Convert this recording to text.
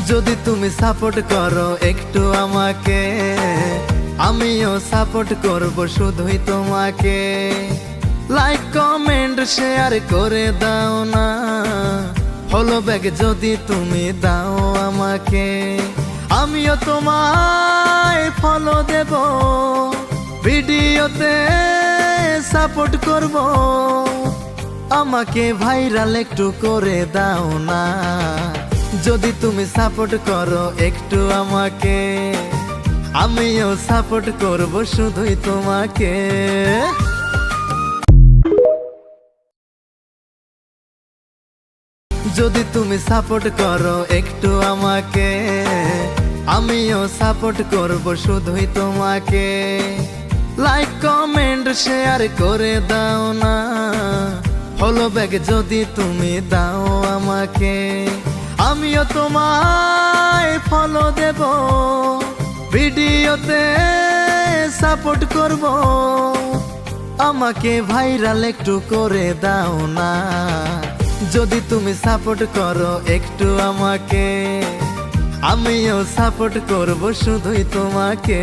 যদি তুমি সাপোর্ট করো একটু আমাকে, আমিও সাপোর্ট করব শুধুই তোমাকে। লাইক কমেন্ট শেয়ার করে দাও না, ফলো ব্যাক যদি তুমি দাও আমাকে, আমিও তোমায় ফলো দেব, ভিডিওতে সাপোর্ট করব। আমাকে ভাইরাল একটু করে দাও না, যদি তুমি সাপোর্ট করো একটু আমাকে, আমিও সাপোর্ট করব শুধুই তোমাকে। যদি তুমি সাপোর্ট করো একটু আমাকে, আমিও সাপোর্ট করব শুধুই তোমাকে। লাইক কমেন্ট শেয়ার করে দাও না, ফলো ব্যাক যদি তুমি দাও আমাকে, আমিও তোমায় ফলো দেব, ভিডিওতে সাপোর্ট করব। আমাকে ভাইরাল একটু করে দাও না, যদি তুমি সাপোর্ট করো একটু আমাকে, আমিও সাপোর্ট করব শুধুই তোমাকে।